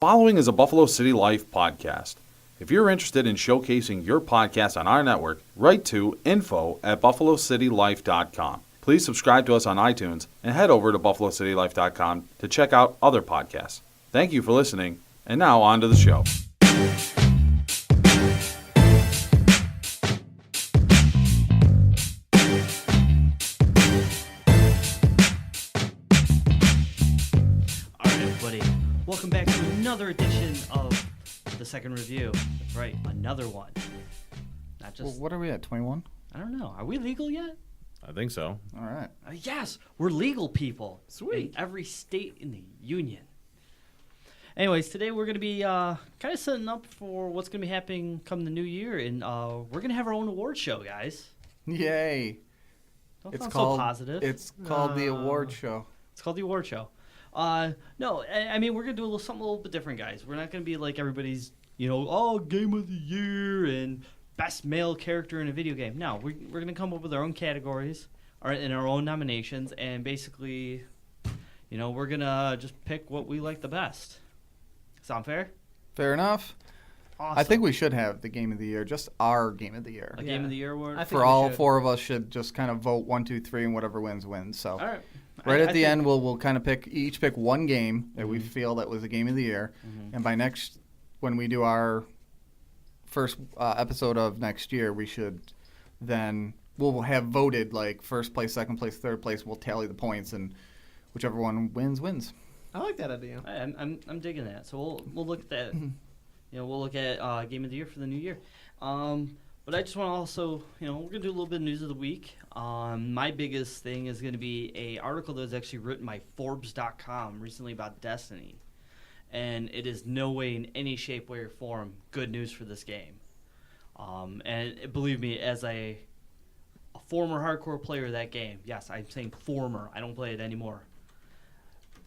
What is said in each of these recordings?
Following is a Buffalo City Life podcast. If you're interested in showcasing your podcast on our network, write to info@buffalocitylife.com. Please subscribe to us on iTunes and head over to buffalocitylife.com to check out other podcasts. Thank you for listening, and now on to the show. Welcome back to another edition of the second review. That's right, another one. Not just. Well, what are we at, 21? I don't know. Are we legal yet? I think so. All right. Yes, we're legal people. Sweet. In every state in the union. Anyways, today we're going to be kind of setting up for what's going to be happening come the new year, and we're going to have our own award show, guys. Yay. Don't sound so positive. It's called the award show. It's called the award show. No, I mean, we're going to do something a little bit different, guys. We're not going to be like everybody's, game of the year and best male character in a video game. No, we're going to come up with our own categories and our own nominations, and basically, we're going to just pick what we like the best. Sound fair? Fair enough. Awesome. I think we should have the game of the year, just our game of the year. A game of the year award? For all four of us should just kind of vote 1, 2, 3, and whatever wins, wins. So. All right. Right at the end, we'll kind of pick one game that we feel that was the game of the year, and by when we do our first episode of next year, we'll have voted like first place, second place, third place. We'll tally the points, and whichever one wins. I like that idea. I'm digging that. So we'll look at that. We'll look at game of the year for the new year. But I just want to also, we're going to do a little bit of news of the week. My biggest thing is going to be a article that was actually written by Forbes.com recently about Destiny. And it is no way in any shape, way, or form good news for this game. And believe me, as a former hardcore player of that game, yes, I'm saying former, I don't play it anymore,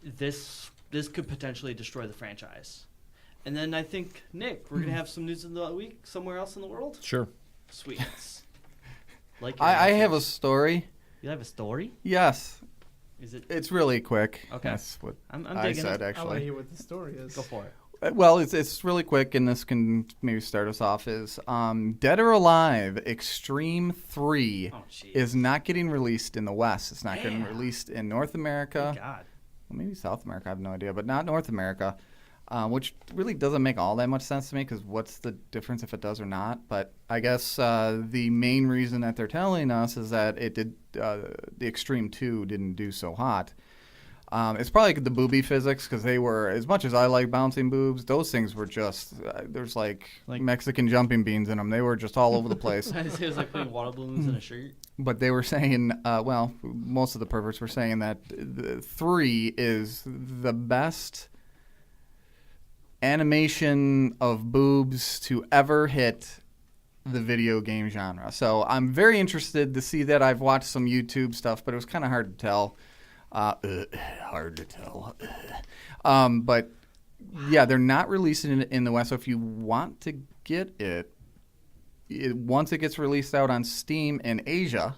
this could potentially destroy the franchise. And then I think, Nick, we're going to have some news of the week somewhere else in the world? Sure. Sweet. I have a story. You have a story? Yes. Is it? It's really quick. Okay. That's what I'm I said, it. actually. I want to hear what the story is. Go for it. Well, it's really quick, and this can maybe start us off, is Dead or Alive Extreme 3 is not getting released in the West. It's not getting released in North America. Thank God. Well, maybe South America, I have no idea, but not North America, which really doesn't make all that much sense to me, because what's the difference if it does or not? But I guess the main reason that they're telling us is that it did the Extreme 2 didn't do so hot. It's probably the booby physics, because they were, as much as I like bouncing boobs, those things were just, there's like Mexican jumping beans in them. They were just all over the place. It was like putting water balloons in a shirt. But they were saying, most of the perverts were saying that 3 is the best animation of boobs to ever hit the video game genre. So I'm very interested to see that. I've watched some YouTube stuff, but it was kind of hard to tell. But yeah, they're not releasing it in the West. So if you want to get it, once it gets released out on Steam in Asia,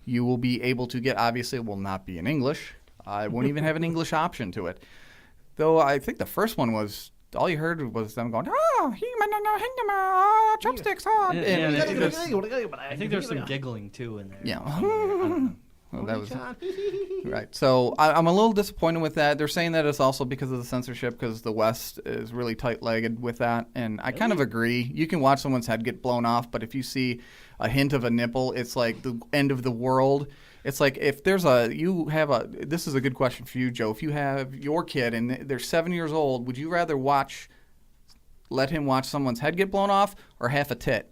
you will be able to get. Obviously, it will not be in English. It won't even have an English option to it. Though I think the first one was, all you heard was them going, chopsticks, I think there's some giggling too in there. Yeah. Well, that was right. So I'm a little disappointed with that. They're saying that it's also because of the censorship, because the West is really tight-legged with that, and I kind of agree. You can watch someone's head get blown off, but if you see a hint of a nipple, it's like the end of the world. It's like if this is a good question for you, Joe. If you have your kid and they're 7 years old, would you rather let him watch someone's head get blown off or half a tit?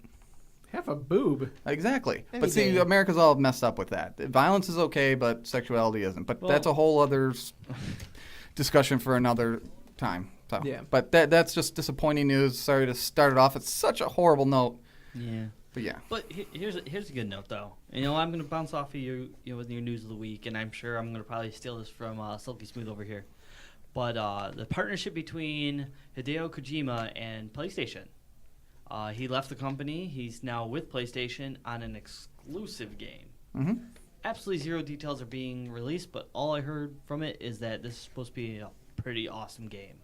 Half a boob. Exactly. But see, America's all messed up with that. Violence is okay, but sexuality isn't. But that's a whole other discussion for another time. So, yeah. But that's just disappointing news. Sorry to start it off. It's such a horrible note. Yeah. But yeah. But here's a good note, though. I'm going to bounce off of you, with your news of the week, and I'm sure I'm going to probably steal this from Silky Smooth over here. But the partnership between Hideo Kojima and PlayStation. He left the company. He's now with PlayStation on an exclusive game. Mm-hmm. Absolutely zero details are being released, but all I heard from it is that this is supposed to be a pretty awesome game.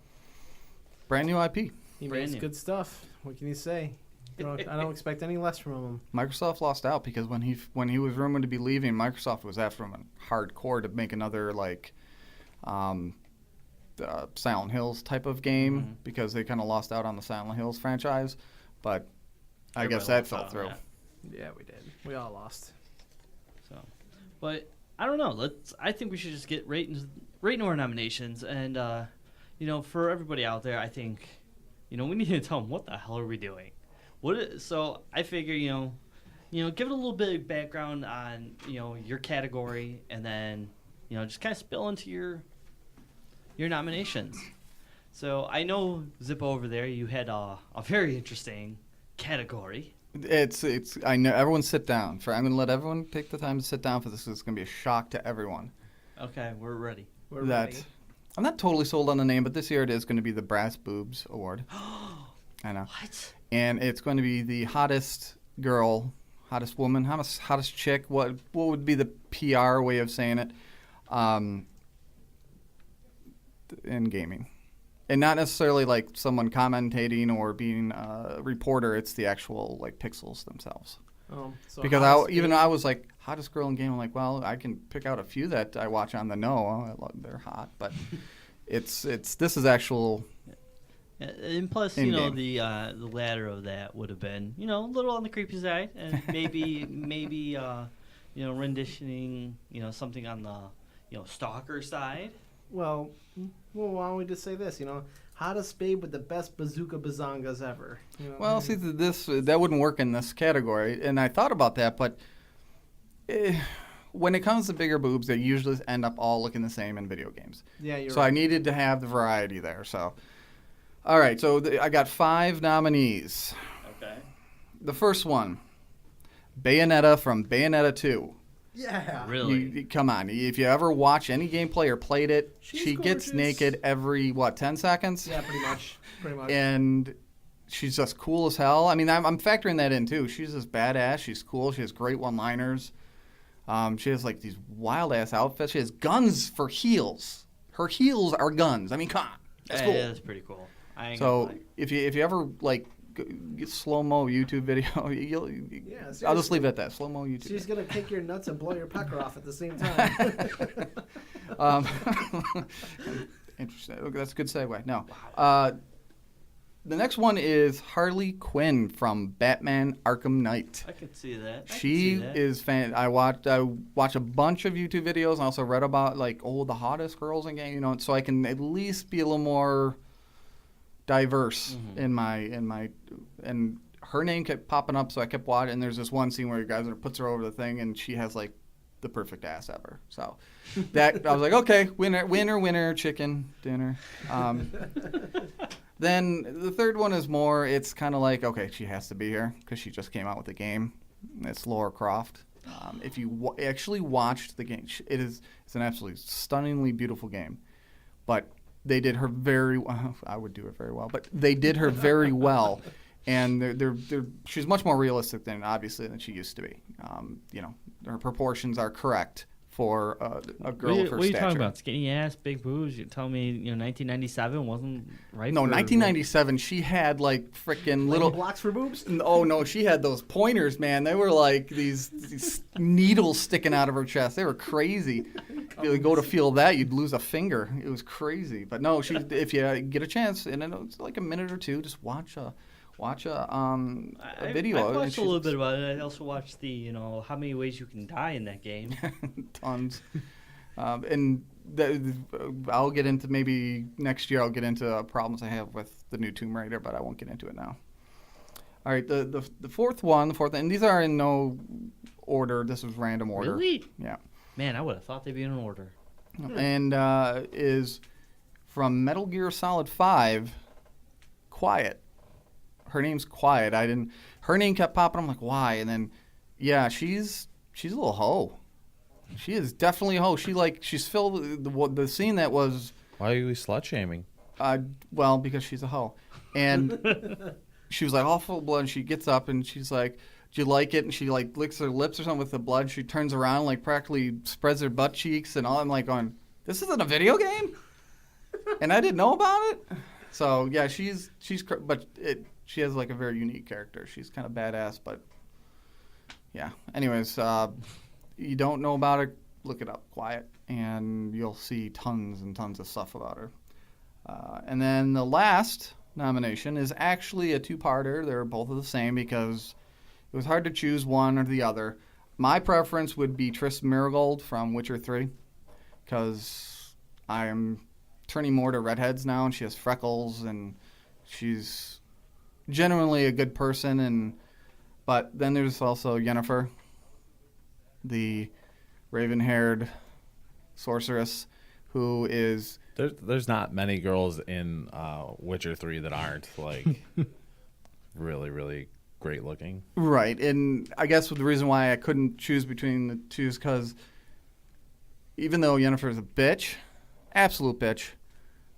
Brand new IP. He Brand makes new. good stuff. What can you say? I don't expect any less from him. Microsoft lost out because when he was rumored to be leaving, Microsoft was after him hardcore to make another Silent Hills type of game because they kind of lost out on the Silent Hills franchise. But I guess that fell through. Yeah, we did. We all lost. So, but I don't know. I think we should just get right into our nominations, and for everybody out there, I think we need to tell them what the hell are we doing. So I figure give it a little bit of background on your category, and then just kind of spill into your nominations. So I know Zippo over there, you had a very interesting category. I know. Everyone sit down. I'm going to let everyone take the time to sit down for this. It's going to be a shock to everyone. Okay, we're ready. We're ready. I'm not totally sold on the name, but this year it is going to be the Brass Boobs Award. I know. What? And it's going to be the hottest girl, hottest woman, hottest chick. What would be the PR way of saying it? In gaming. And not necessarily like someone commentating or being a reporter. It's the actual pixels themselves. Oh, so because I was like, hottest girl in game. I'm like, well, I can pick out a few that I watch on the know. They're hot, but this is actual. And plus, the latter of that would have been, a little on the creepy side, and maybe renditioning, something on the, stalker side. Well, why don't we just say this? Hottest babe with the best bazooka bazongas ever. Well, see, that wouldn't work in this category, and I thought about that, but when it comes to bigger boobs, they usually end up all looking the same in video games. Yeah, you're so right. I needed to have the variety there. So, all right, so I got 5 nominees. Okay. The first one, Bayonetta from Bayonetta 2. Yeah. Really? Come on. If you ever watch any gameplay or played it, she gets gorgeous. naked every, 10 seconds? Yeah, pretty much. And she's just cool as hell. I mean, I'm factoring that in, too. She's just badass. She's cool. She has great one-liners. She has, these wild-ass outfits. She has guns for heels. Her heels are guns. I mean, come on. That's cool. Yeah, that's pretty cool. So if you ever, get slow-mo YouTube video, I'll just leave it at that. Slow-mo YouTube. She's going to kick your nuts and blow your pecker off at the same time. Interesting. Okay, that's a good segue. No. The next one is Harley Quinn from Batman Arkham Knight. I can see that. She is fan. I watch a bunch of YouTube videos and also read about the hottest girls in game, so I can at least be a little more diverse in my and her name kept popping up, so I kept watching. And there's this one scene where you guys puts her over the thing, and she has the perfect ass ever. So that I was like, okay, winner, chicken dinner. Then the third one is more. It's kind of okay, she has to be here because she just came out with the game. It's Lara Croft. If you actually watched the game, it's an absolutely stunningly beautiful game, but they did her very well. I would do it very well, but they did her very well. And she's much more realistic than she used to be. Her proportions are correct for a girl of her stature. What are you talking about? Skinny ass, big boobs? You tell me, 1997 wasn't right? No, 1997. She had freaking little blocks for boobs. Oh no, she had those pointers, man. They were these needles sticking out of her chest. They were crazy. If you go to feel that, you'd lose a finger. It was crazy. But no, if you get a chance, and it's a minute or two, just watch a video. I watched a little bit about it. I also watched the, how many ways you can die in that game. Tons. And I'll get into maybe next year. I'll get into problems I have with the new Tomb Raider, but I won't get into it now. All right, the fourth one, and these are in no order. This was random order. Really? Yeah. Man, I would have thought they'd be in order. And is from Metal Gear Solid 5, Quiet. Her name's Quiet. Her name kept popping. I'm like, why? And then, yeah, she's a little hoe. She is definitely a hoe. She's filled the scene that was. Why are you slut shaming? Well, because she's a hoe, and she was all full of blood. And she gets up and she's like, "Do you like it?" And she licks her lips or something with the blood. She turns around, practically spreads her butt cheeks and all. I'm going, this isn't a video game, and I didn't know about it. So yeah, she has like a very unique character. She's kind of badass, but yeah. Anyways, you don't know about her, look it up, Quiet, and you'll see tons and tons of stuff about her. And then the last nomination is actually a two-parter. They're both of the same because it was hard to choose one or the other. My preference would be Triss Merigold from Witcher 3 because I am turning more to redheads now, and she has freckles, and she's genuinely a good person. But then there's also Yennefer, the raven-haired sorceress, who is... There's not many girls in Witcher 3 that aren't, like, really, really great looking. Right, and I guess the reason why I couldn't choose between the two is because even though Yennefer's a bitch, absolute bitch,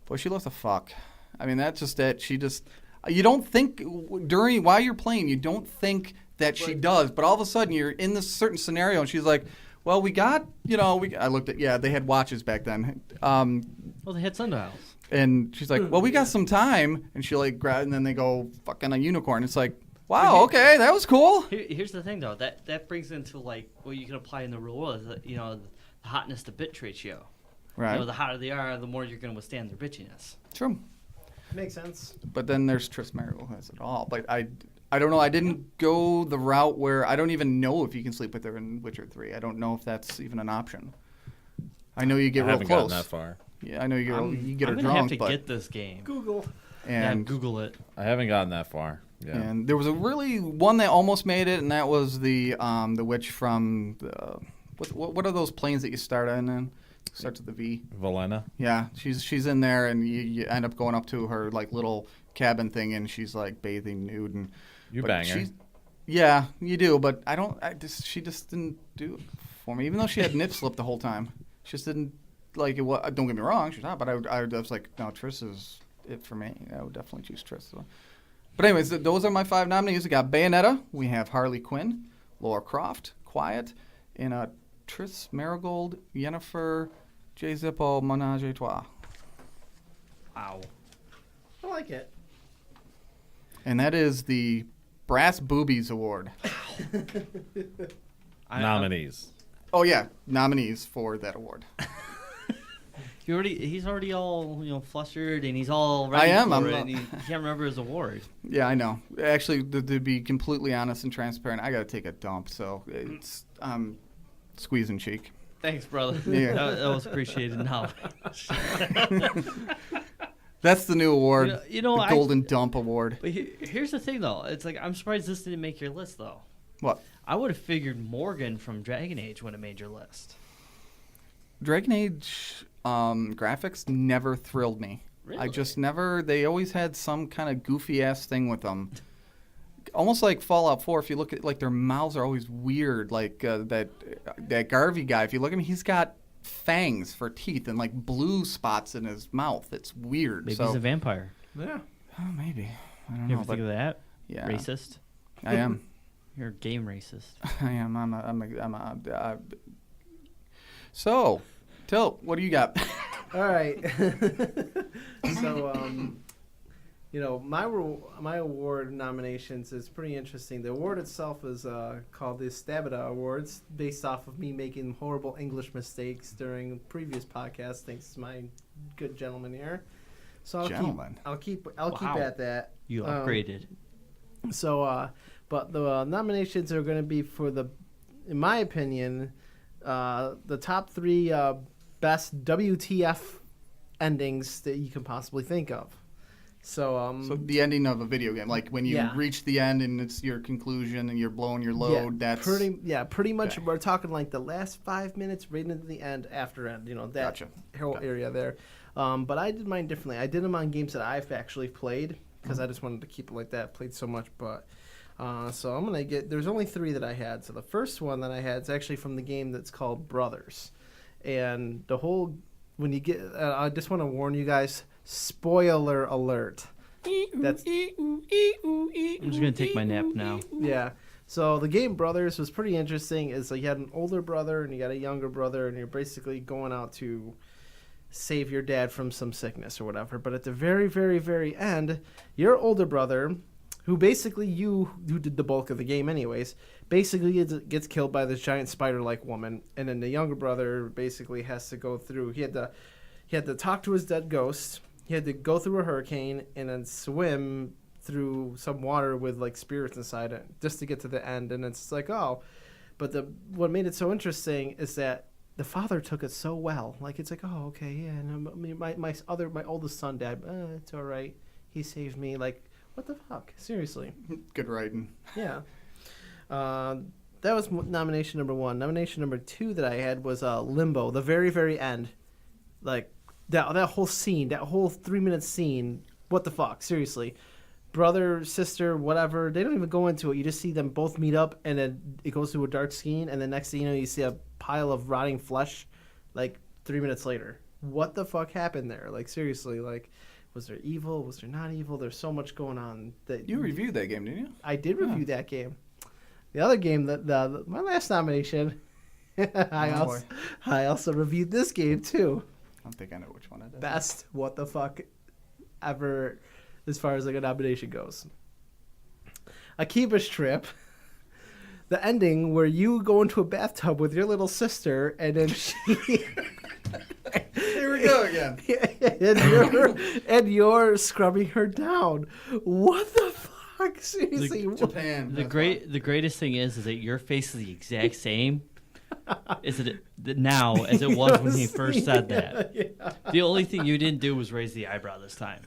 boy, she loves to fuck. I mean, that's just it. She just... You don't think, while you're playing, you don't think that she does, but all of a sudden you're in this certain scenario, and she's like, well, we got, I looked at, they had watches back then. Well, they had sundials. And she's like, well, we got some time. And she like grab, and then they go fucking a unicorn. It's like, wow, okay, that was cool. Here's the thing, though. That brings into like what you can apply in the real world. The hotness to bit ratio. Right. The hotter they are, the more you're going to withstand their bitchiness. True. Makes sense. But then there's Triss Merigold who has it all. But I don't know. I didn't go the route where I don't even know if you can sleep with her in Witcher 3. I don't know if that's even an option. I know you get real close. I haven't gotten that far. Yeah, I know you get her I'm drunk. I'm going to have to get this game. Google. And Google it. I haven't gotten that far. Yeah. And there was a really one that almost made it, and that was the witch from the what are those planes that you start on in? Starts with the V. Valena. Yeah, she's in there, and you end up going up to her like little cabin thing, and she's like bathing nude, and You bang her. Yeah, you do, but she just didn't do it for me, even though she had nip slip the whole time. She just didn't like it. Don't get me wrong, she's not, but I was like, no, Triss is it for me. I would definitely choose Triss. So. But anyways, those are my 5 nominees. We got Bayonetta, we have Harley Quinn, Lara Croft, Quiet, and Triss Merigold, Yennefer, J. Zippo, Menage a Trois. Wow. I like it. And that is the Brass Boobies Award. Nominees. Oh yeah, nominees for that award. He's already all flustered, and he's all ready I am. for it, and he can't remember his award. Yeah, I know. Actually, to be completely honest and transparent, I got to take a dump, so it's squeezing cheek. Thanks, brother. Yeah. that was appreciated now. That's the new award. The Golden Dump Award. But here's the thing, though. It's like I'm surprised this didn't make your list, though. What? I would have figured Morgan from Dragon Age would have made your list. Dragon Age graphics never thrilled me. Really? I just never. They always had some kind of goofy ass thing with them. Almost like Fallout 4. If you look at like their mouths are always weird. Like that Garvey guy. If you look at him, he's got fangs for teeth and like blue spots in his mouth. It's weird. Maybe he's a vampire. Yeah. Oh, maybe. I don't You know. ever think of that? Yeah. Racist. I am. You're a game racist. I am. So, Tilt, what do you got? All right. So, my award nominations is pretty interesting. The award itself is called the Stabby Awards, based off of me making horrible English mistakes during previous podcasts, thanks to my good gentleman here. So I'll keep at that. You upgraded. But the nominations are going to be for in my opinion, the top 3 best WTF endings that you can possibly think of. So the ending of a video game, like when you reach the end and it's your conclusion and you're blowing your load. Yeah, that's pretty much. Okay. We're talking like the last 5 minutes, right into the end, after end. That Gotcha. whole area there. But I did mine differently. I did them on games that I've actually played because I just wanted to keep it like that. Played so much, but. So I'm gonna there's only 3 that I had. So the first one that I had is actually from the game that's called Brothers, and when you get, I just want to warn you guys. Spoiler alert. That's. I'm just gonna take my nap now. Yeah. So the game Brothers was pretty interesting. Is like you had an older brother and you got a younger brother, and you're basically going out to save your dad from some sickness or whatever. But at the very, very, very end, your older brother, who basically who did the bulk of the game anyways, basically gets killed by this giant spider-like woman, and then the younger brother basically has to go through. He had to talk to his dead ghost. He had to go through a hurricane and then swim through some water with like spirits inside it just to get to the end. And it's like, oh, but what made it so interesting is that the father took it so well. Like, it's like, oh, okay, yeah. And I mean, my oldest son died. It's all right. He saved me. Like, what the fuck? Seriously. Good writing. Yeah. That was nomination number 1. Nomination number 2 that I had was Limbo, the very, very end. Like, that whole scene, that whole 3-minute scene. What the fuck? Seriously. Brother, sister, whatever. They don't even go into it. You just see them both meet up, and then it goes to a dark scene, and the next thing you know, you see a pile of rotting flesh, like 3 minutes later. What the fuck happened there? Like, seriously, like, was there evil? Was there not evil? There's so much going on. That You reviewed that game, didn't you? I did review that game. The other game, my last nomination, I also reviewed this game too. I don't think I know which one it is. Best what the fuck ever as far as like a nomination goes. Akiba's Trip. The ending where you go into a bathtub with your little sister and then she... Here we go again. and you're scrubbing her down. What the fuck? Seriously. Japan. The greatest thing is that your face is the exact same. Is it now as it was when he first said that? Yeah. The only thing you didn't do was raise the eyebrow this time.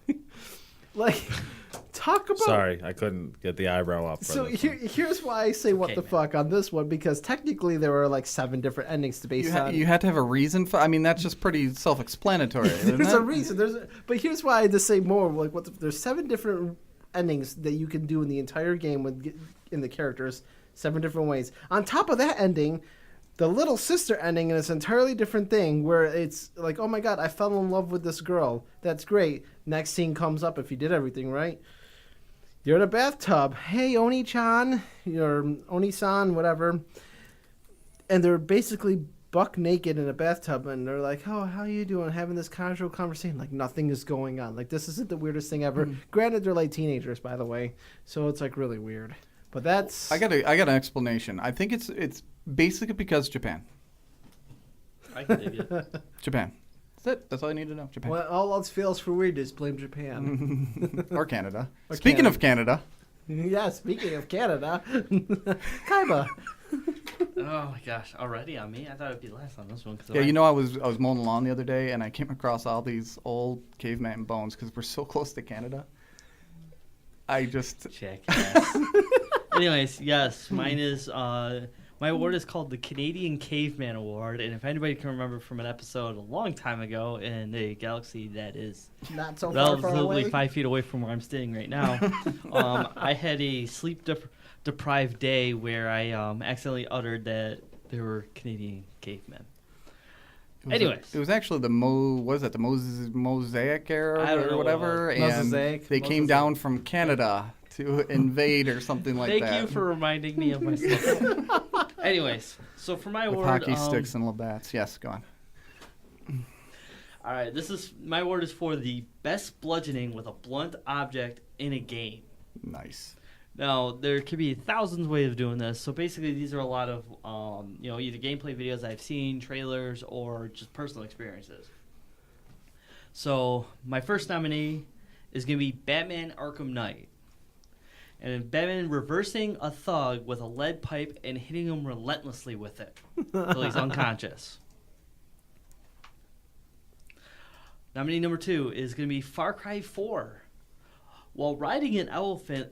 Like, talk about... Sorry, I couldn't get the eyebrow up. So here's why I say what the fuck on this one, because technically there were like 7 different endings to base on. You had to have a reason for... I mean, that's just pretty self-explanatory. There's a reason. But here's why I had to say more. Like, there's 7 different endings that you can do in the entire game in the characters. 7 different ways. On top of that ending... The little sister ending is an entirely different thing where it's like, oh my god, I fell in love with this girl. That's great. Next scene comes up if you did everything right. You're in a bathtub. Hey, Oni-chan, or Oni-san, whatever. And they're basically buck naked in a bathtub, and they're like, oh, how you doing? Having this casual conversation. Like, nothing is going on. Like, this isn't the weirdest thing ever. Granted, they're like teenagers, by the way. So it's like really weird. But that's... I got an explanation. I think it's basically because Japan. I can dig it. Japan. That's it. That's all I need to know. Japan. Well, all else fails for weirdness, blame Japan. Or Canada. Or Speaking Canada. of Canada. Yeah, speaking of Canada. Kaiba. Oh my gosh, already on me? I thought it'd be last on this one. Yeah, you know, I was mowing the lawn the other day, and I came across all these old caveman bones because we're so close to Canada. I just... Check, yes. Anyways, yes, mine is... my award is called the Canadian Caveman Award, and if anybody can remember from an episode a long time ago in a galaxy that is not so far relatively away. 5 feet away from where I'm standing right now, I had a sleep-deprived day where I accidentally uttered that there were Canadian cavemen. Anyways. It was actually the Mosaic era I don't know or whatever, what and Mosaic. they came down from Canada to invade or something like that. Thank you for reminding me of my stuff. Anyways, so for my With award, hockey sticks and Labatt's. Yes, go on. all right, my award is for the best bludgeoning with a blunt object in a game. Nice. Now, there could be thousands of ways of doing this. So basically, these are a lot of, either gameplay videos I've seen, trailers, or just personal experiences. So my first nominee is going to be Batman Arkham Knight. And Batman reversing a thug with a lead pipe and hitting him relentlessly with it until he's unconscious. Nominee number 2 is going to be Far Cry 4. While riding an elephant,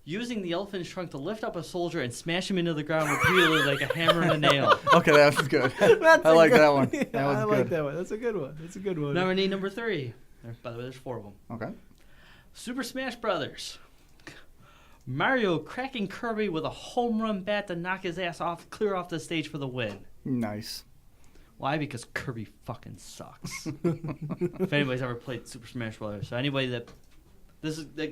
using the elephant's trunk to lift up a soldier and smash him into the ground repeatedly like a hammer and a nail. Okay, that was good. I like that one. That Yeah, was I good. like that one. That's a good one. That's a good one. Nominee number 3. By the way, there's 4 of them. Okay. Super Smash Brothers. Mario cracking Kirby with a home run bat to knock his ass off, clear off the stage for the win. Nice. Why? Because Kirby fucking sucks. If anybody's ever played Super Smash Brothers, so anybody that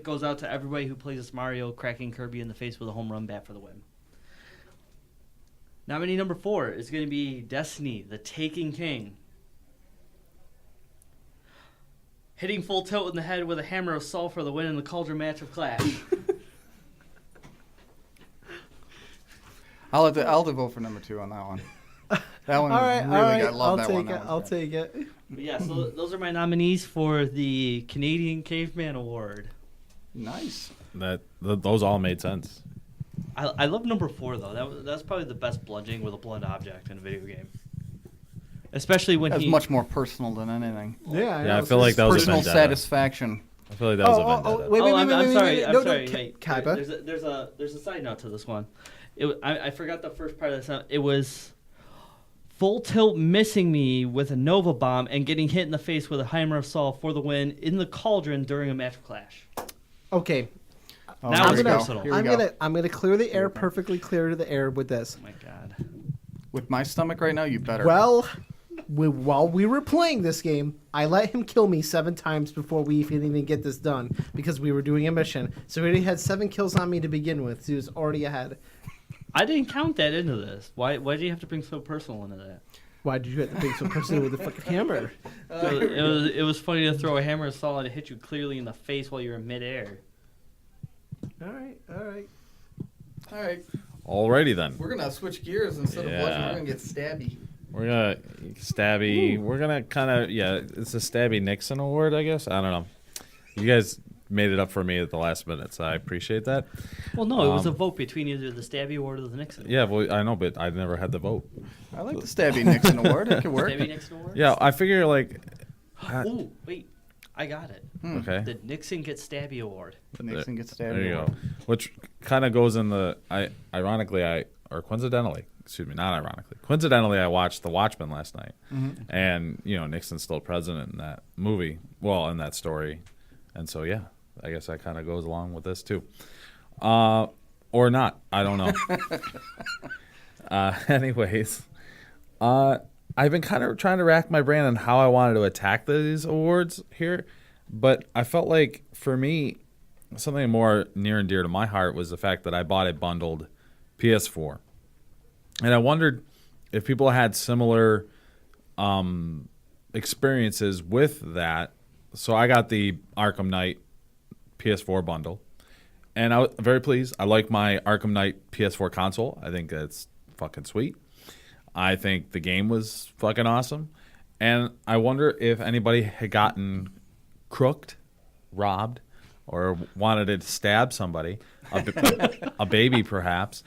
goes out to everybody who plays this Mario cracking Kirby in the face with a home run bat for the win. Nominee number 4 is going to be Destiny, the Taken King. hitting full tilt in the head with a hammer of Saul for the win in the Cauldron match of Clash. I'll have to vote for number 2 on that one. That one All right, really, all right. I love I'll that one. take it. I'll take it. But yeah, so those are my nominees for the Canadian Caveman Award. Nice. Those all made sense. I love number 4 though. That's probably the best bludgeoning with a blunt object in a video game. Especially when That's much more personal than anything. Yeah, I feel like that was a Personal vendetta. satisfaction. I feel like that was a vendetta. Wait, I'm sorry. I'm no, sorry. No, Hey, Kaiba. there's a side note to this one. I forgot the first part of the sound. It was full tilt missing me with a Nova Bomb and getting hit in the face with a Hammer of Saul for the win in the Cauldron during a match of Clash. Okay. Oh, That was here we go. personal. Here we go. I'm gonna clear the air, perfectly clear the air with this. Oh my God. With my stomach right now, you better. Well, while we were playing this game, I let him kill me 7 times before we even get this done because we were doing a mission. So he already had 7 kills on me to begin with. So he was already ahead. I didn't count that into this. Why do you have to bring so personal into that? Why did you have to be so personal with the fucking hammer? It was funny to throw a Hammer of Saul and it hit you clearly in the face while you're in midair. All right. All right. Alrighty then. We're going to switch gears. Instead of bludgeon, Yeah. we're going to get stabby. We're gonna Stabby. We're gonna kind of It's a Stabby Nixon award, I guess. I don't know. You guys made it up for me at the last minute, so I appreciate that. Well, no, it was a vote between either the Stabby Award or the Nixon. Yeah, well, I know, but I never had the vote. I like the stabby Nixon award. It could work. Stabby Nixon Award? Yeah, I figure like. Ooh, wait. I got it. Okay. The Nixon Gets Stabby Award. The Nixon gets stabby There you award. go. Which kind of goes in the coincidentally, I watched The Watchmen last night, and Nixon's still president in that movie. Well, in that story, and so yeah, I guess that kind of goes along with this too, or not. I don't know. Anyways, I've been kind of trying to rack my brain on how I wanted to attack these awards here, but I felt like for me, something more near and dear to my heart was the fact that I bought a bundled PS4. And I wondered if people had similar experiences with that. So I got the Arkham Knight PS4 bundle. And I was very pleased. I like my Arkham Knight PS4 console. I think it's fucking sweet. I think the game was fucking awesome. And I wonder if anybody had gotten crooked, robbed, or wanted to stab somebody, a baby perhaps,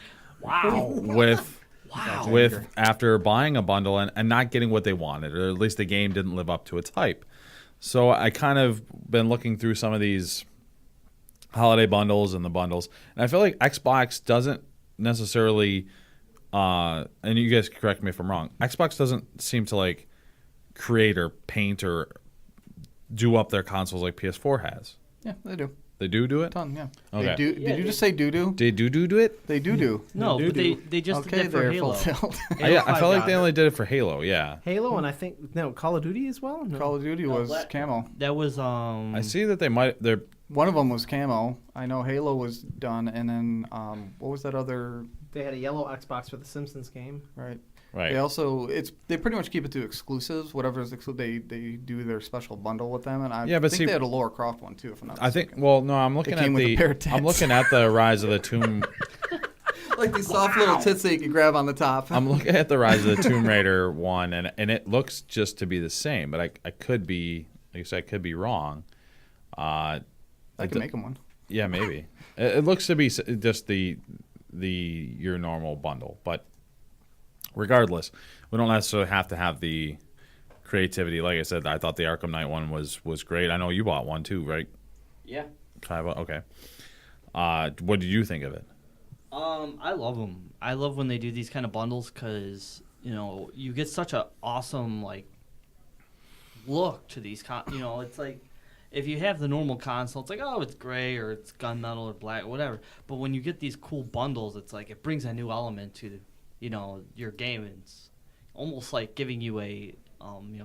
with after buying a bundle and not getting what they wanted, or at least the game didn't live up to its hype. So I kind of been looking through some of these holiday bundles and the bundles, and I feel like Xbox doesn't necessarily, and you guys can correct me if I'm wrong, Xbox doesn't seem to like create or paint or do up their consoles like PS4 has. Yeah, they do. They do it? Ton, yeah. Okay. They do. Did you just say doo-doo? They do it? They do. No, but they just Okay, did that for they're Halo. fulfilled. Yeah, I felt like got they it. only did it for Halo, yeah. Halo, and I think Call of Duty as well. No. Call of Duty was camo. That was I see that they're One of them was camo. I know Halo was done, and then what was that other? They had a yellow Xbox for the Simpsons game. Right. right. They also they pretty much keep it to exclusives. Whatever's they do their special bundle with them, and I Yeah, but think see- they had a Lara Croft one too, if I'm not I mistaken. think I'm looking came at with a pair of I'm tits. looking at the Rise of the Tomb like these soft little tits that you can grab on the top. I'm looking at the Rise of the Tomb Raider one, and it looks just to be the same, but I could be, like I said, I could be wrong. I can make them one. Yeah, maybe. It looks to be just the your normal bundle, but regardless, we don't necessarily have to have the creativity. Like I said, I thought the Arkham Knight one was great. I know you bought one too, right? yeah. Kaiba? Okay. What did you think of it? I love them. I love when they do these kind of bundles because you get such a awesome like look to these. It's like if you have the normal console, it's like it's gray or it's gunmetal or black or whatever. But when you get these cool bundles, it's like it brings a new element to your game. And it's almost like giving you a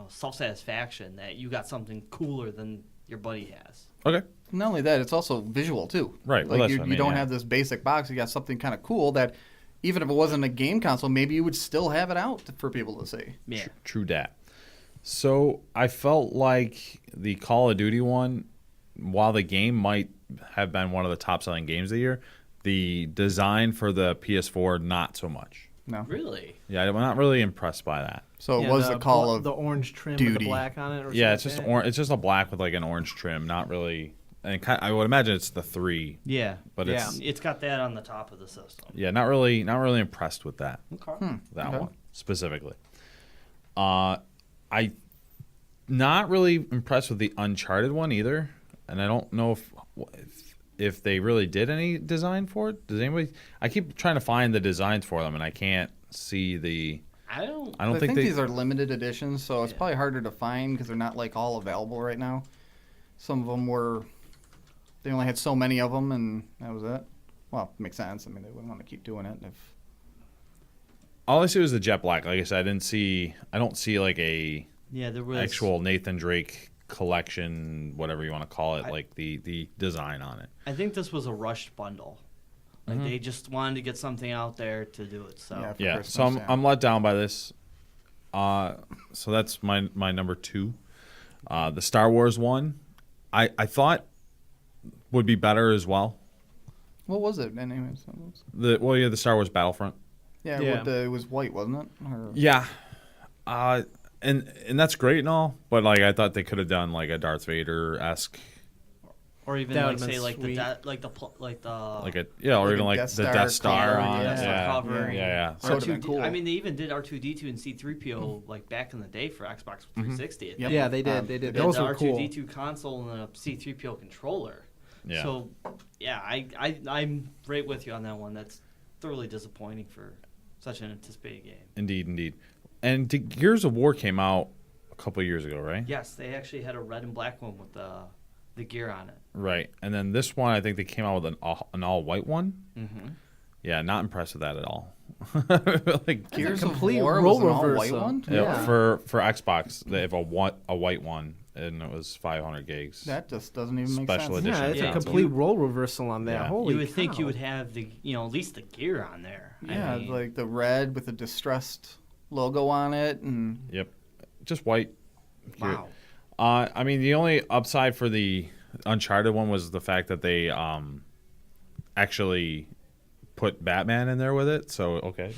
self-satisfaction that you got something cooler than your buddy has. Okay. Not only that, it's also visual too. Right, well, Like that's you, what I you mean, don't yeah. have this basic box. You got something kind of cool that, even if it wasn't a game console, maybe you would still have it out for people to see. Yeah. True dat. So I felt like the Call of Duty one, while the game might have been one of the top-selling games of the year, the design for the PS4, not so much. No. Really? Yeah, I'm not really impressed by that. So it was the Call of the orange trim with Duty. the black on it. Or Yeah, it's something just like that? it's just a black with like an orange trim. Not really. And I would imagine it's the 3, Yeah. but it's It's got that on the top of the system. not really impressed with that. Okay. That Okay. one specifically. I not really impressed with the Uncharted one either, and I don't know if they really did any design for it. Does anybody? I keep trying to find the designs for them, and I can't see the. I don't. I don't I think these are limited editions, so it's probably harder to find because they're not like all available right now. Some of them were, they only had so many of them, and that was it. Well, it makes sense. I mean, they wouldn't want to keep doing it if. All I see was the jet black. Like I said, I don't see like a Yeah, there was actual Nathan Drake collection, whatever you want to call it, like the design on it. I think this was a rushed bundle. Like they just wanted to get something out there to do it. So Yeah. For Yeah, Christmas, so yeah. I'm let down by this. So that's my number 2. The Star Wars one, I thought would be better as well. What was it, anyways? The Star Wars Battlefront. Yeah, Yeah. it was white, wasn't it? Or, Yeah, and that's great and all, but like I thought they could have done like a Darth Vader esque, or even That like would've been say like sweet. like a or Like even a like Death the Star Death Star cover, on yeah. it. Death Star Yeah, cover. yeah. So would've been R2D cool. I mean, they even did R2D2 and C3PO like back in the day for Xbox 360. I Yep. think. Yeah, they did. They They did. They had Those the were cool. R2D2 console and a C3PO controller. Yeah. So, yeah, I'm right with you on that one. That's thoroughly disappointing for such an anticipated game. Indeed. And Gears of War came out a couple of years ago, right? Yes, they actually had a red and black one with the gear on it. Right. And then this one, I think they came out with an all white one. Mm-hmm. Yeah, not impressed with that at all. Like Gears of complete War role was an all white reversal. one? yeah, for Xbox, they have a white one, and it was 500 gigs. That just doesn't even make Special sense. edition. Yeah, it's Yeah. a complete role reversal on that. Yeah. Holy You would think you cow. would have the at least the gear on there. Yeah, I mean, like the red with the distressed logo on it, and Yep, just white. wow. I mean, the only upside for the Uncharted one was the fact that they actually put Batman in there with it. So okay,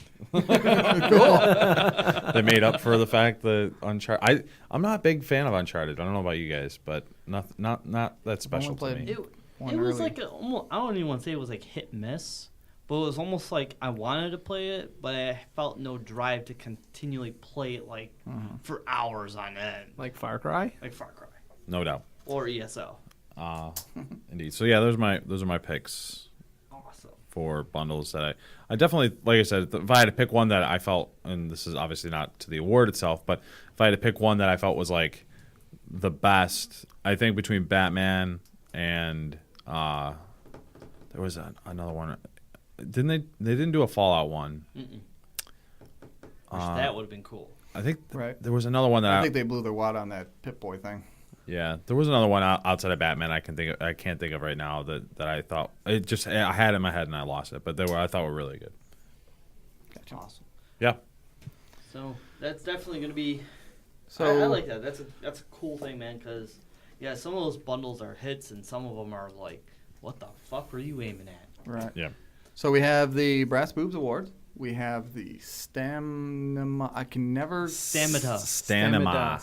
They made up for the fact that Uncharted. I'm not a big fan of Uncharted. I don't know about you guys, but not that special to played me. It one was early. like almost, I don't even want to say it was like hit and miss, but it was almost like I wanted to play it, but I felt no drive to continually play it like for hours on end, like Far Cry. like Far Cry No doubt. or ESO. Indeed. So yeah, those are my picks Awesome. for bundles that I definitely, like I said, if I had to pick one that I felt, and this is obviously not to the award itself, but if I had to pick one that I felt was like the best, I think between Batman and there was another one. Didn't they didn't do a Fallout one? Wish that would have been cool. I think Right. there was another one that I think they blew their wad on that Pip-Boy thing. yeah, there was another one outside of Batman I can't think of right now that I thought I had it in my head and I lost it, but I thought were really good. Gotcha. Awesome. Yeah. So that's definitely going to be. So I like that. That's a cool thing, man. Because yeah, some of those bundles are hits, and some of them are like, what the fuck were you aiming at? right. Yeah. So we have the Brass Boobs Award. We have the Stanima. I can never Stamina. Stanima.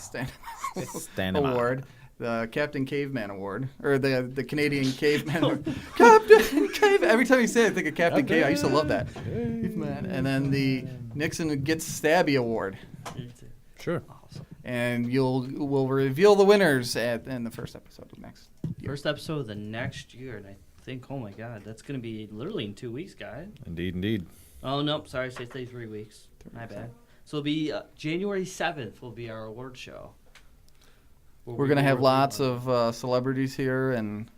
Stanima Award. The Captain Caveman Award, or the Canadian Caveman. Captain Cave. Every time you say it, I think of Captain Cave. I used to love that. Caveman. And then the Nixon Gets Stabby Award. Sure. Awesome. And we'll reveal the winners in the first episode of next year. First episode of the next year, and I think, oh my god, that's going to be literally in 2 weeks, guys. Indeed. Oh, nope, sorry, say 3 weeks. My bad. So it'll be January 7th will be our award show. We're going to have lots of celebrities here and,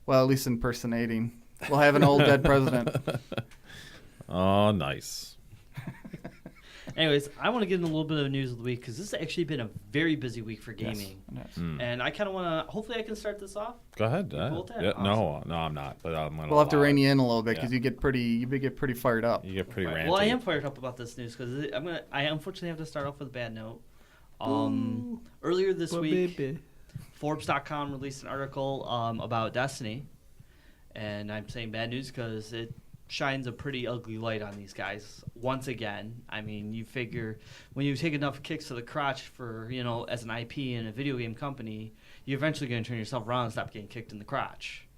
well, at least impersonating. We'll have an old dead president. Oh, nice. Anyways, I want to get into a little bit of news of the week because this has actually been a very busy week for Yes. gaming. Yes. And I kind of want to, hopefully I can start this off. Go ahead. cool with that? Yeah, Awesome. no, I'm not. But I'm gonna. We'll have to allow rein it. you in a little bit because Yeah. you get pretty fired up. You get pretty Right. ranty. Well, I am fired up about this news because I unfortunately have to start off with a bad note. Earlier this week, baby. Forbes.com released an article about Destiny, and I'm saying bad news because it shines a pretty ugly light on these guys once again. I mean, you figure when you take enough kicks to the crotch for, as an IP in a video game company, you're eventually going to turn yourself around and stop getting kicked in the crotch.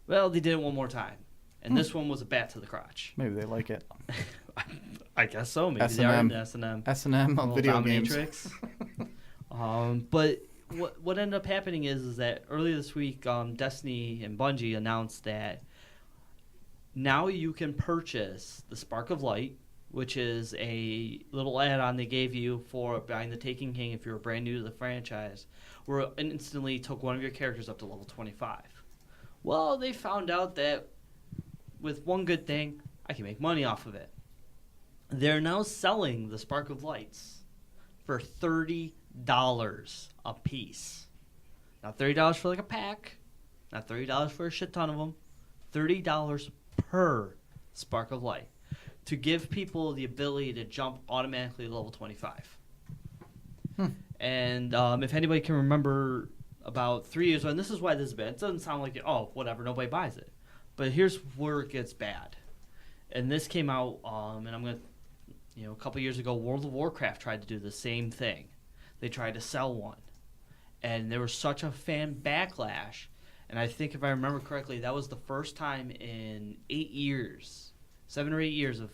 Well, they did it one more time, and this one was a bat to the crotch. Maybe they like it. I guess so. Maybe they are in S&M. S&M on video games. Dominatrix. But what ended up happening is that earlier this week, Destiny and Bungie announced that now you can purchase the Spark of Light, which is a little add-on they gave you for buying the Taken King if you're brand new to the franchise, where it instantly took one of your characters up to level 25. Well, they found out that with one good thing, I can make money off of it. They're now selling the Spark of Lights for $30 a piece. Not $30 for like a pack, not $30 for a shit ton of them, $30 per Spark of Light to give people the ability to jump automatically to level 25. And if anybody can remember about 3 years ago, and this is why this is bad, it doesn't sound like, whatever, nobody buys it. But here's where it gets bad. And this came out, and I'm going to, a couple years ago, World of Warcraft tried to do the same thing. They tried to sell one. And there was such a fan backlash. And I think if I remember correctly, that was the first time in 7 or 8 years of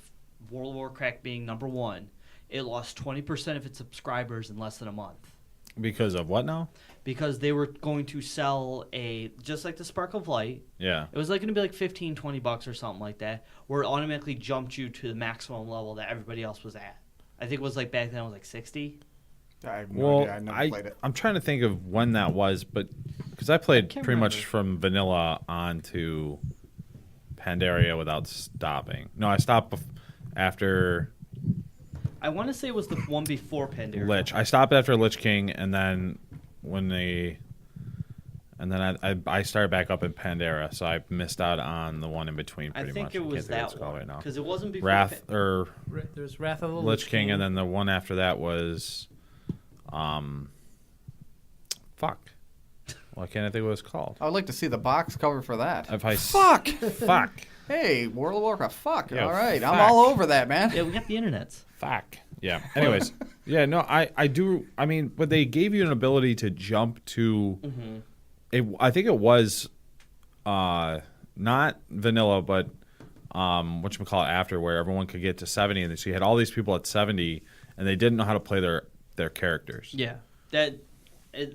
World of Warcraft being number one, it lost 20% of its subscribers in less than a month. Because of what now? Because they were going to sell just like the Spark of Light. Yeah. It was going to be like $15, $20 or something like that, where it automatically jumped you to the maximum level that everybody else was at. I think it was like back then it was like 60. I have no idea. I never played it. I'm trying to think of when that was, but because I played pretty much from vanilla on to Pandaria without stopping. No, I stopped after I want to say it was the one before Pandaria. Lich. I stopped after Lich King, and then I started back up in Pandaria, so I missed out on the one in between. Pretty I think much. it was that one because it wasn't before There's Wrath of the Lich King, and then the one after that was, fuck. Why can't I think what it's called? I would like to see the box cover for that. Fuck. Hey, World of Warcraft. Fuck. Yeah, all right. fuck. I'm all over that, man. Yeah, we got the internets. Fuck. Yeah. Anyways. Yeah, no, I do. I mean, but they gave you an ability to jump to. Mm-hmm. I think it was not vanilla, but whatchamacallit after, where everyone could get to 70. And so you had all these people at 70, and they didn't know how to play their characters. Yeah.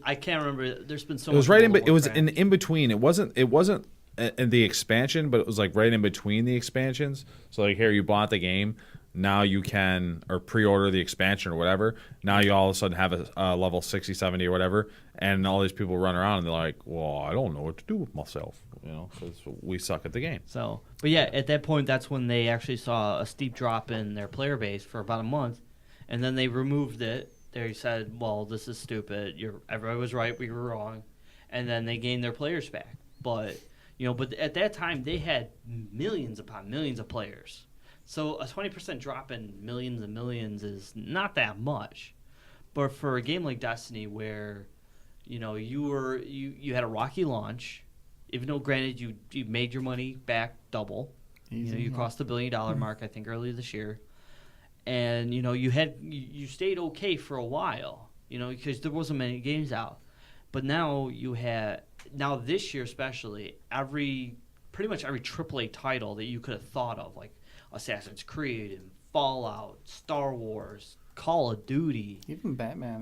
I can't remember. There's been so much. It was much right it was in between. It wasn't in the expansion, but it was like right in between the expansions. So like here, you bought the game, now you can or pre-order the expansion or whatever. Now you all of a sudden have a level 60, 70 or whatever, and all these people run around and they're like, "Well, I don't know what to do with myself," because we suck at the game. So, but yeah, at that point, that's when they actually saw a steep drop in their player base for about a month, and then they removed it. They said, "Well, this is stupid. Everybody was right. We were wrong," and then they gained their players back. But but at that time they had millions upon millions of players. So a 20% drop in millions and millions is not that much. But for a game like Destiny, where you had a rocky launch, even though granted you made your money back double, you crossed the $1 billion mark I think earlier this year. And you stayed okay for a while, because there wasn't many games out. But now this year especially, pretty much every AAA title that you could have thought of, like Assassin's Creed and Fallout, Star Wars, Call of Duty, even Batman.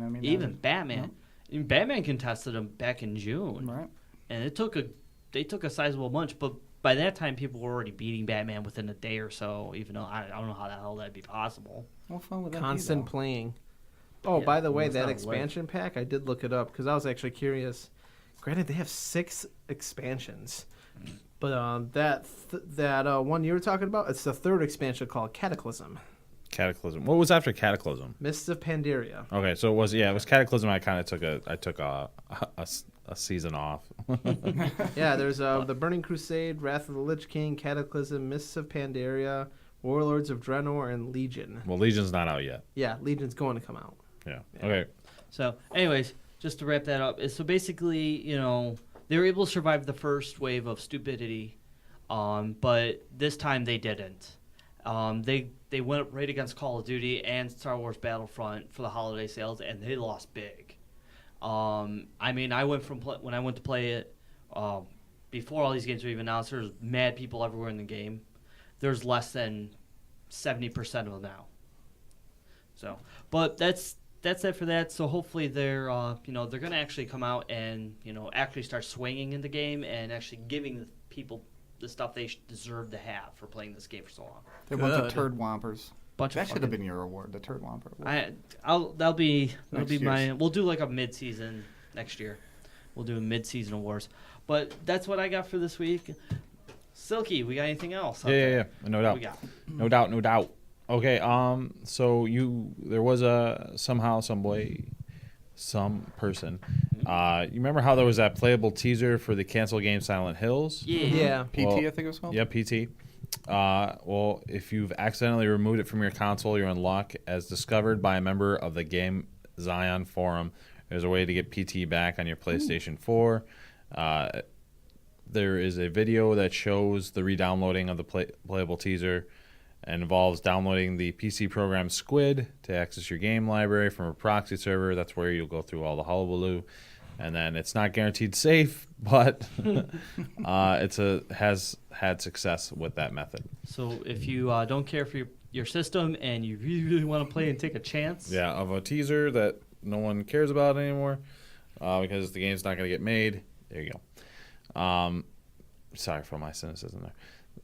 Batman. Yeah. And Batman contested them back in June, right? And they took a sizable bunch, but by that time, people were already beating Batman within a day or so, even though I don't know how the hell that'd be possible. What fun would that Constant be, playing. Oh, yeah, by the way, that expansion pack, I did look it up because I was actually curious. Granted, they have 6 expansions. But that one you were talking about, it's the 3rd expansion called Cataclysm. Cataclysm. What was after Cataclysm? Mists of Pandaria. Okay, so it was Cataclysm. I kind of took a season off. Yeah, there's the Burning Crusade, Wrath of the Lich King, Cataclysm, Mists of Pandaria, Warlords of Draenor, and Legion. Well, Legion's not out yet. Yeah, Legion's going to come out. Yeah. Okay. So, anyways, just to wrap that up, so basically, they were able to survive the first wave of stupidity, but this time they didn't. They went right against Call of Duty and Star Wars Battlefront for the holiday sales, and they lost big. I mean, I went from when I went to play it before all these games were even announced. There's mad people everywhere in the game. There's less than 70% of them now. So, but that's it for that. So hopefully they're they're gonna actually come out and actually start swinging in the game and actually giving the people the stuff they deserve to have for playing this game for so long. They're a bunch of turd wompers. That should have been your award, the turd womper award. That'll be Next my. We'll do like a mid-season next year. We'll do a mid-season awards. But that's what I got for this week. Silky, we got anything else? Yeah. No doubt. What we got? No doubt. Okay. So there was some person. You remember how there was that playable teaser for the canceled game Silent Hills? Yeah. PT, I think it was called? Yeah, PT. Well, if you've accidentally removed it from your console, you're in luck. As discovered by a member of the Game Zion forum, there's a way to get PT back on your PlayStation 4. There is a video that shows the re-downloading of the playable teaser and involves downloading the PC program Squid to access your game library from a proxy server. That's where you'll go through all the hullabaloo. And then it's not guaranteed safe, but has had success with that method. So if you don't care for your system and you really, really want to play and take a chance. Yeah, of a teaser that no one cares about anymore because the game's not going to get made. There you go. Sorry for my cynicism there.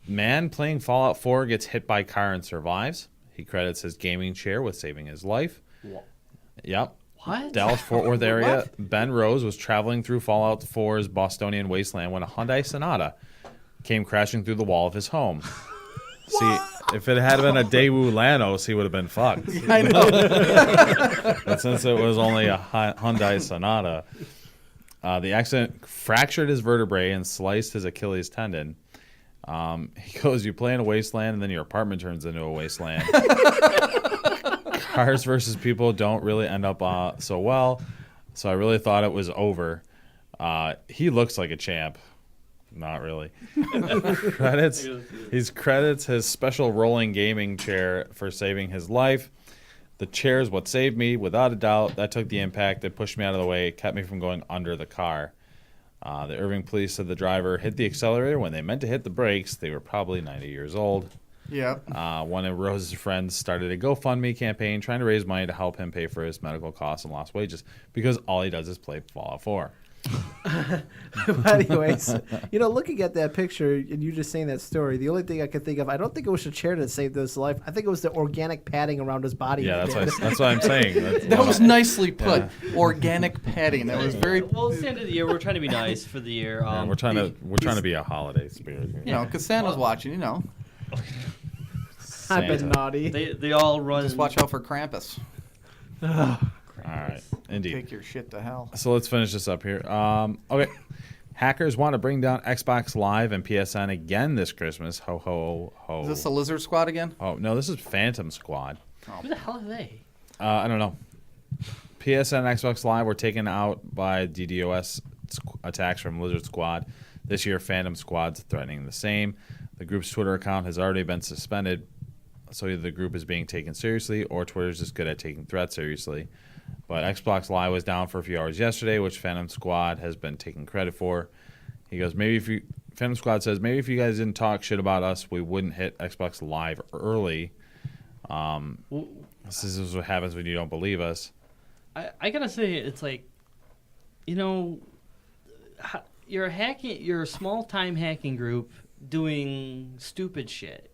Man playing Fallout 4 gets hit by car and survives. He credits his gaming chair with saving his life. What? Yep. What? Dallas-Fort Worth area. Ben Rose was traveling through Fallout 4's Bostonian wasteland when a Hyundai Sonata came crashing through the wall of his home. See, if it had been a Daewoo Lanos, he would have been fucked. I know. But since it was only a Hyundai Sonata, the accident fractured his vertebrae and sliced his Achilles tendon. He goes, you play in a wasteland, and then your apartment turns into a wasteland. Cars versus people don't really end up so well, so I really thought it was over. He looks like a champ. Not really. He credits his special rolling gaming chair for saving his life. The chair is what saved me, without a doubt. That took the impact. It pushed me out of the way. It kept me from going under the car. The Irving police said the driver hit the accelerator when they meant to hit the brakes. They were probably 90 years old. Yeah. One of Rose's friends started a GoFundMe campaign trying to raise money to help him pay for his medical costs and lost wages because all he does is play Fallout 4. Anyways, looking at that picture and you just saying that story, the only thing I could think of, I don't think it was a chair that saved his life. I think it was the organic padding around his body. Yeah, that's what I'm saying. That was nicely put. Yeah. Organic padding. That was very. Well, it's the end of the year. We're trying to be nice for the year. Yeah, we're trying to be a holiday spirit here. Because Santa's watching. I've been naughty. They all run. Just watch out for Krampus. All right, indeed. Take your shit to hell. So let's finish this up here. Okay. Hackers want to bring down Xbox Live and PSN again this Christmas. Ho, ho, ho. Is this the Lizard Squad again? Oh, no, this is Phantom Squad. Who the hell are they? I don't know. PSN and Xbox Live were taken out by DDoS attacks from Lizard Squad. This year, Phantom Squad's threatening the same. The group's Twitter account has already been suspended, so either the group is being taken seriously or Twitter's just good at taking threats seriously. But Xbox Live was down for a few hours yesterday, which Phantom Squad has been taking credit for. He goes, Phantom Squad says, maybe if you guys didn't talk shit about us, we wouldn't hit Xbox Live early. This is what happens when you don't believe us. I gotta say, it's like, you're a small-time hacking group doing stupid shit.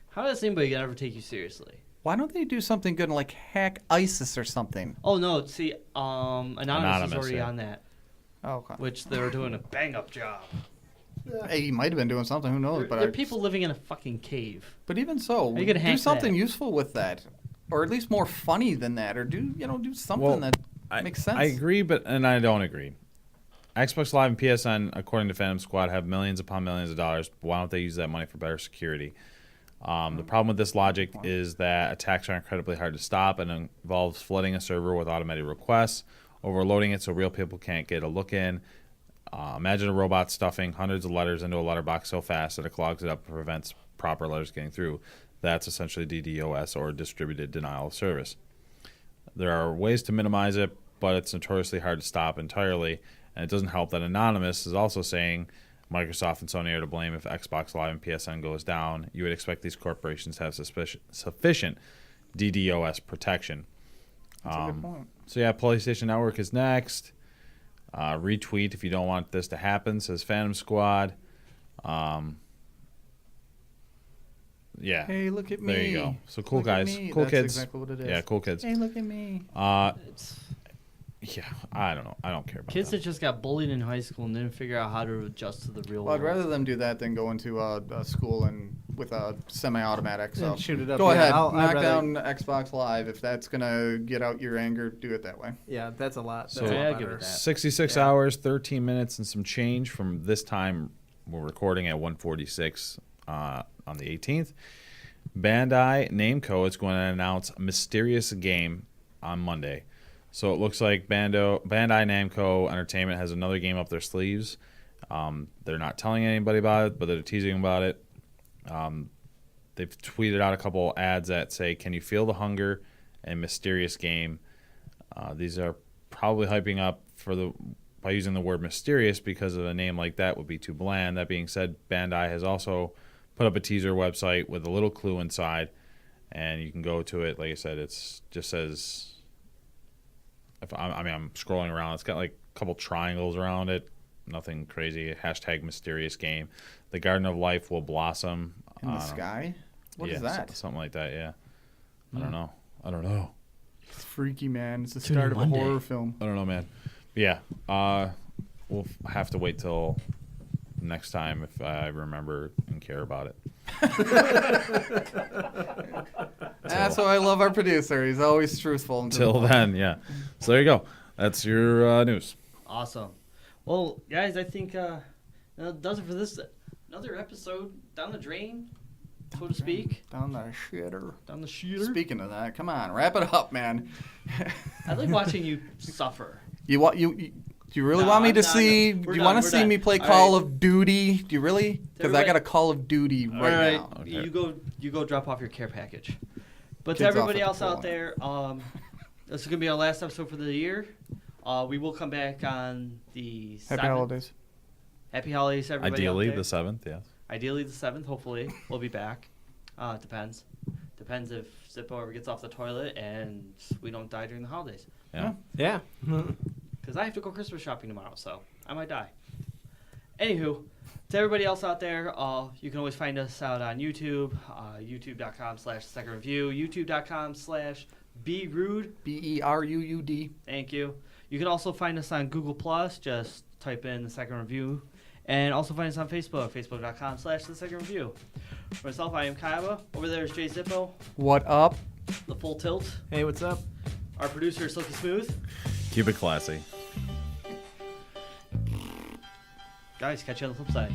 How does anybody ever take you seriously? Why don't they do something good like hack ISIS or something? Oh, no. See, Anonymous is already on that. Oh, okay. Which they're doing a bang-up job. Hey, he might have been doing something. Who knows? There are people living in a fucking cave. But even so, you gonna do hack something that? useful with that. Or at least more funny than that. Or do something that makes sense. I agree, and I don't agree. Xbox Live and PSN, according to Phantom Squad, have millions upon millions of dollars. Why don't they use that money for better security? The problem with this logic is that attacks are incredibly hard to stop and involves flooding a server with automated requests, overloading it so real people can't get a look in. Imagine a robot stuffing hundreds of letters into a letterbox so fast that it clogs it up and prevents proper letters getting through. That's essentially DDoS, or distributed denial of service. There are ways to minimize it, but it's notoriously hard to stop entirely, and it doesn't help that Anonymous is also saying Microsoft and Sony are to blame if Xbox Live and PSN goes down. You would expect these corporations to have sufficient DDoS protection. That's a good point. So yeah, PlayStation Network is next. Retweet if you don't want this to happen, says Phantom Squad. Yeah. Hey, look at me. There you go. So cool Look at guys. me. Cool That's kids. exactly what it is. Yeah, cool kids. Hey, look at me. Yeah, I don't know. I don't care about Kids that. that just got bullied in high school and didn't figure out how to adjust to the real Well, I'd world. rather them do that than go into a school and with a semi-automatic. So And shoot it up. go Yeah, ahead, I'd knock rather- down Xbox Live if that's gonna get out your anger. Do it that way. Yeah, that's a lot. That's So- a Yeah, lot give it better. that. 66 Yeah. hours, 13 minutes, and some change from this time. We're recording at 1:46 on the 18th. Bandai Namco is going to announce a mysterious game on Monday. So it looks like Bandai Namco Entertainment has another game up their sleeves. They're not telling anybody about it, but they're teasing about it. They've tweeted out a couple ads that say, "Can you feel the hunger?" and "Mysterious game." These are probably hyping up by using the word mysterious, because of a name like that would be too bland. That being said, Bandai has also put up a teaser website with a little clue inside, and you can go to it. Like I said, it's just says. I'm scrolling around. It's got like a couple triangles around it. Nothing crazy. # mysterious game. The Garden of Life will blossom In the sky. What is yeah, that? Something like that. Yeah. I don't know. It's freaky, man. It's the Tune in start of a Monday. horror film. I don't know, man. But yeah. We'll have to wait till next time if I remember and care about it. That's why I love our producer. He's always truthful. And Till then, yeah. So there you go. That's your news. Awesome. Well, guys, I think that does it for this. Another episode down the drain, so to speak. Down the shitter. Down the shooter. Speaking of that, come on, wrap it up, man. I like watching you suffer. Do you really No, want me I'm to not- see? we're Do you done, want to we're see done. me play All Call right. of Duty? Do you really? Because I Everybody- got a Call of Duty right, All right, now. Okay. you go drop off your care package. But Kids to everybody off at else the out pool. there, this is gonna be our last episode for the year. We will come back on the Happy 7th. holidays. Happy holidays, everybody. Ideally, out the there. 7th, yes. Ideally the 7th. Hopefully, we'll be back. Depends. Depends if Zippo ever gets off the toilet and we don't die during the holidays. Yeah. Yeah. Because I have to go Christmas shopping tomorrow, so I might die. Anywho, to everybody else out there, you can always find us out on YouTube, youtube.com/secondreview, youtube.com/berude. BERUUD. Thank you. You can also find us on Google+, just type in The Second Review. And also find us on Facebook, facebook.com/The Second Review. For myself, I am Kaiba. Over there is Jay Zippo, What up? The Full Tilt. Hey, what's up? Our producer is Silky Smooth. Keep it classy. Guys, catch you on the flip side.